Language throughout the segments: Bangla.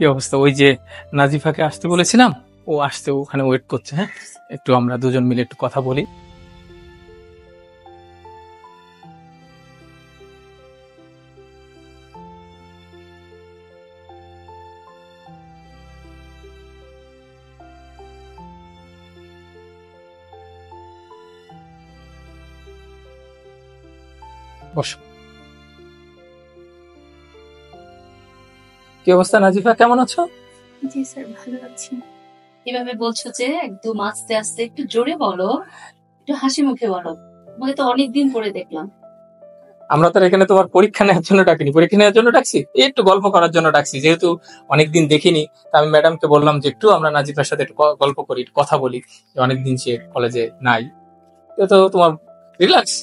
কি অবস্থা? ওই যে নাজিফাকে আসতে বলেছিলাম, ও আসতে ওখানে ওয়েট করছে। হ্যাঁ, একটু আমরা দুজন মিলে একটু কথা বলি। বসো। কি অবস্থা নাজিফা, কেমন আছো? জি স্যার, ভালো আছি। এভাবে বলছো যে একদম আস্তে আস্তে, একটু জোরে বলো, একটু হাসি মুখে বলো। তোমাকে তো অনেকদিন পরে দেখলাম। আমরা তো এখানে তোমার পরীক্ষা নেওয়ার জন্য ডাকিনি, পরীক্ষা নেওয়ার জন্য ডাকছি, একটু গল্প করার জন্য ডাকছি। যেহেতু অনেকদিন দেখিনি, তা আমি ম্যাডামকে বললাম যে একটু আমরা নাজিফার সাথে একটু গল্প করি, একটু কথা বলি, যে অনেকদিন সে কলেজে নাই। তো তোমার রিল্যাক্স।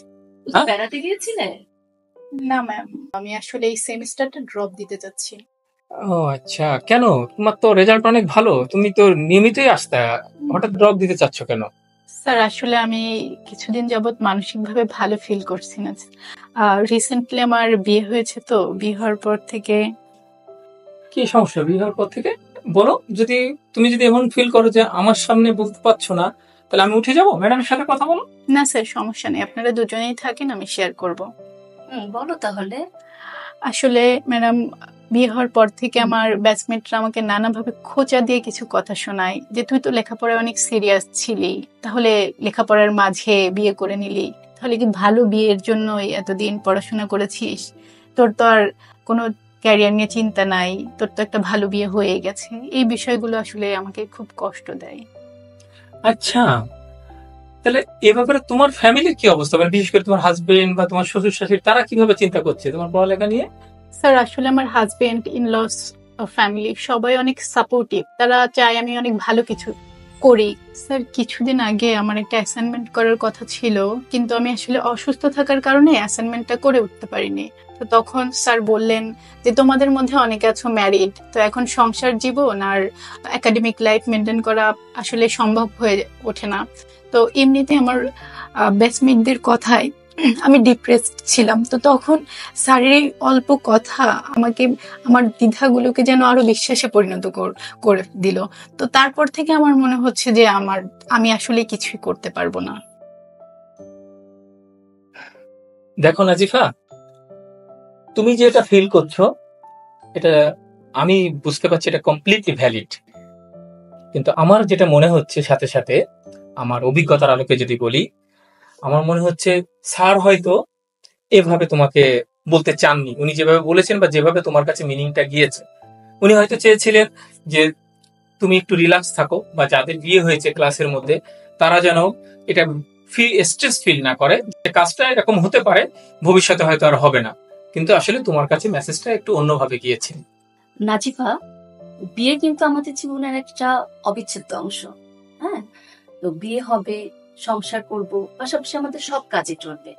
হ্যাঁ, বেড়াতে গিয়েছিলে? না ম্যাম, আমি আসলে এই সেমিস্টারটা ড্রপ দিতে চাচ্ছি। ও আচ্ছা, কেন? তোমার তো রেজাল্ট অনেক ভালো, তুমি তো নিয়মিতই আসতে, হঠাৎ ড্রপ দিতে চাচ্ছ কেন? স্যার আসলে আমি কিছুদিন যাবত মানসিকভাবে ভালো ফিল করছি না। রিসেন্টলি আমার বিয়ে হয়েছে, তো বিয়ে হওয়ার পর থেকে। কি সমস্যা বিয়ে হওয়ার পর থেকে? বলো, তুমি যদি এমন ফিল করো যে আমার সামনে বলতে পারছো না, তাহলে আমি উঠে যাবো, ম্যাডামের সাথে কথা বলো। না স্যার, সমস্যা নেই, আপনারা দুজনেই থাকেন, আমি শেয়ার করব। বলো তাহলে। আসলে ম্যাডাম, বিয়ে হওয়ার পর থেকে আমার ব্যাচমেটরা আমাকে নানাভাবে খোঁচা দিয়ে কিছু কথা শোনায় যে তুই তো লেখাপড়ায় অনেক সিরিয়াস ছিলি, তাহলে লেখাপড়ার মাঝে বিয়ে করে নিলি, তাহলে কি ভালো বিয়ের জন্যই এতদিন পড়াশোনা করেছিস? তোর তো আর কোনো ক্যারিয়ার নিয়ে চিন্তা নাই, তোর তো একটা ভালো বিয়ে হয়ে গেছে। এই বিষয়গুলো আসলে আমাকে খুব কষ্ট দেয়। আচ্ছা, তাহলে এ ব্যাপারে তোমার ফ্যামিলির কি অবস্থা, মানে বিশেষ করে তোমার হাজবেন্ড বা তোমার শ্বশুর শাশুড়ি, তারা কিভাবে চিন্তা করছে তোমার পড়ালেখা নিয়ে? স্যার আসলে আমার হাজবেন্ড, ইনলস, ফ্যামিলি সবাই অনেক সাপোর্টিভ, তারা চায় আমি অনেক ভালো কিছু করি। স্যার কিছুদিন আগে আমার একটা অ্যাসাইনমেন্ট করার কথা ছিল, কিন্তু আমি আসলে অসুস্থ থাকার কারণে অ্যাসাইনমেন্টটা করে উঠতে পারিনি। তো তখন স্যার বললেন যে তোমাদের মধ্যে অনেকে আছো ম্যারিড, তো এখন সংসার জীবন আর একাডেমিক লাইফ মেনটেন করা আসলে সম্ভব হয়ে ওঠে না। তো এমনিতে আমার ব্যাচমেটদের কথায় আমি ডিপ্রেসড ছিলাম। তো তখন স্যারের অল্প কথা আমাকে, আমার দ্বিধাগুলোকে যেন আরো বিশ্বাসে পরিণত করে দিল। তো তারপর থেকে আমার মনে হচ্ছে যে আমি আসলে কিছুই করতে পারবো না। দেখো নাজিফা, তুমি যে এটা ফিল করছো, এটা আমি বুঝতে পারছি, এটা কমপ্লিটলি ভ্যালিড। কিন্তু আমার যেটা মনে হচ্ছে, সাথে সাথে আমার অভিজ্ঞতার আলোকে যদি বলি, আমার মনে হচ্ছে স্যার হয়তো এভাবে তোমাকে বলতে চাননি। উনি যেভাবে বলেছেন বা যেভাবে তোমার কাছে মিনিংটা গিয়েছে, উনি হয়তো চেয়েছিলেন যে তুমি একটু রিল্যাক্স থাকো, বা যাদের বিয়ে হয়েছে ক্লাসের মধ্যে তারা যেন এটা স্ট্রেস ফিল না করে, যে কাজটা এরকম হতে পারে, ভবিষ্যতে হয়তো আর হবে না। কিন্তু আসলে তোমার কাছে মেসেজটা একটু অন্যভাবে গিয়েছে। নাজিফা, বিয়ে কিন্তু আমাদের জীবনের একটা অবিচ্ছেদ্য অংশ। হ্যাঁ, তো বিয়ে হবে, সংসার করব, পাশাপাশি আমাদের সব কাজে চলবে।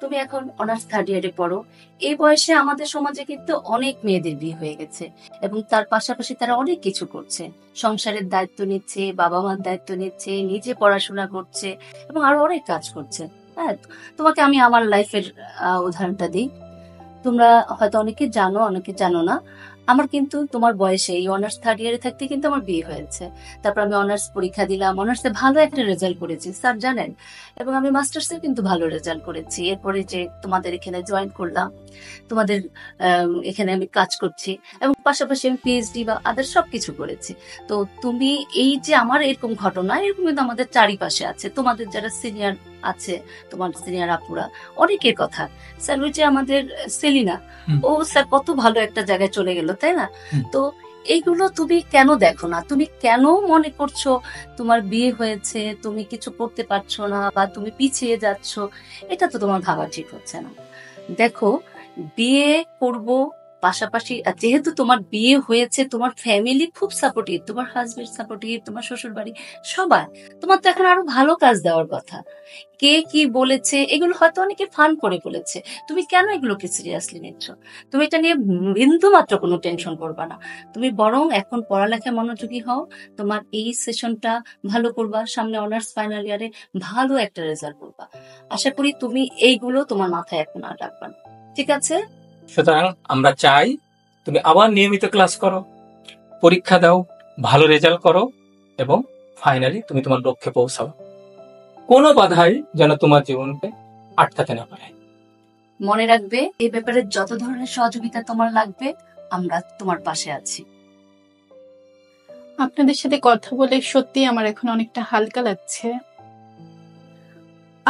তুমি এখন অনার্স থার্ড ইয়ারে পড়ো। এই বয়সে আমাদের সমাজে কিন্তু অনেক মেয়েদের বিয়ে হয়ে গেছে, এবং তার পাশাপাশি তারা অনেক কিছু করছে, সংসারের দায়িত্ব নিচ্ছে, বাবা মার দায়িত্ব নিচ্ছে, নিজে পড়াশোনা করছে, এবং আরো অনেক কাজ করছে। হ্যাঁ, তোমাকে আমি আমার লাইফের উদাহরণটা দিই। তোমরা হয়তো অনেকে জানো, অনেকে জানো না। আমার কিন্তু তোমার বয়সে এই অনার্স থার্ড ইয়ারে থাকতে কিন্তু আমার বিয়ে হয়েছে। তারপর আমি অনার্স পরীক্ষা দিলাম, অনার্সে ভালো একটা রেজাল্ট করেছি স্যার জানেন, এবং আমি মাস্টার্সে কিন্তু ভালো রেজাল্ট করেছি। এরপরে যে তোমাদের এখানে জয়েন করলাম, তোমাদের এখানে আমি কাজ করছি, এবং পাশাপাশি আমি পিএইচডি বা আদার সবকিছু করেছি। তো তুমি এই যে আমার এরকম ঘটনা, এরকম কিন্তু আমাদের চারিপাশে আছে, তোমাদের যারা সিনিয়র আছে, তোমার সিনিয়র আপুরা, অনেকের কথা। স্যার ওই যে আমাদের সেলিনা, ও স্যার কত ভালো একটা জায়গায় চলে গেল, তাই না? তো এইগুলো তুমি কেন দেখো না? তুমি কেন মনে করছো তোমার বিয়ে হয়েছে, তুমি কিছু করতে পারছো না, বা তুমি পিছিয়ে যাচ্ছ? এটা তো তোমার ভাবা ঠিক হচ্ছে না। দেখো, বিয়ে করব, পাশাপাশি যেহেতু তোমার বিয়ে হয়েছে, তোমার ফ্যামিলি খুব সাপোর্টিভ, তোমার হাজবেন্ড সাপোর্টিভ, তোমার শ্বশুর বাড়ি সবাই। তোমার তো এখন আরো ভালো কাজ দেওয়ার কথা। কে কি বলেছে এগুলো হয়তো অনেকে ফান করে বলেছে, তুমি কেন এগুলোকে সিরিয়াসলি নিচ্ছ? তুমি এটা নিয়ে বিন্দু মাত্র কোনো টেনশন করবা না। তুমি বরং এখন পড়ালেখায় মনোযোগী হও, তোমার এই সেশনটা ভালো করবা, সামনে অনার্স ফাইনাল ইয়ারে ভালো একটা রেজাল্ট করবা। আশা করি তুমি এইগুলো তোমার মাথায় এখন আর রাখবা না, ঠিক আছে? সুতরাং আমরা চাই তুমি আবার নিয়মিত ক্লাস করো, পরীক্ষা দাও, ভালো রেজাল্ট করো এবং ফাইনালি তুমি তোমার লক্ষ্যে পৌঁছাও। কোনো বাধাই যেন তোমার জীবনকে আটকাতে না পারে। মনে রাখবে, এই ব্যাপারে যত ধরনের সহযোগিতা তোমার লাগবে আমরা তোমার পাশে আছি। আপনাদের সাথে কথা বলে সত্যি আমার এখন অনেকটা হালকা লাগছে।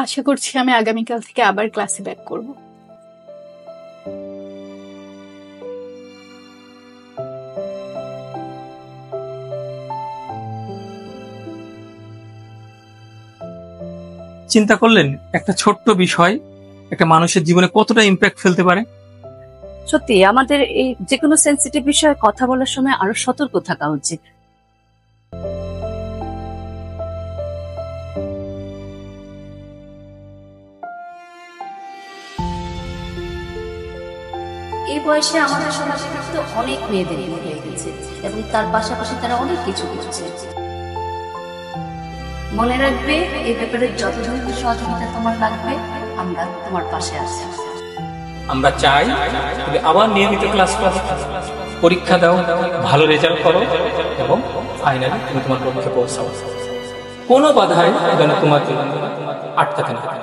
আশা করছি আমি আগামীকাল থেকে আবার ক্লাসে ব্যাক করব। চিন্তা করলেন একটা ছোট্ট বিষয় একটা মানুষের জীবনে কতটা ইম্প্যাক্ট ফেলতে পারে? সত্যি আমাদের এই যে কোনো সেন্সিটিভ বিষয়ে কথা বলার সময় আরো সতর্ক থাকা উচিত। এই বয়সে আমাদের সমাজে কিন্তু অনেক মেয়েদের বিয়ে হয়ে গেছে এবং তার পাশাপাশি তারা অনেক কিছু করছে। মনে রাখবে, এই ব্যাপারে যত ধরনের সহযোগিতা তোমার লাগবে আমরা তোমার পাশে আছি। আমরা চাই তুমি আবার নিয়মিত ক্লাস করো, পরীক্ষা দাও, ভালো রেজাল্ট করো এবং ফাইনালি তুমি তোমার লক্ষ্যে পৌঁছাও। কোনো বাধাই যেন তোমার জীবনকে আটকাতে না পারে।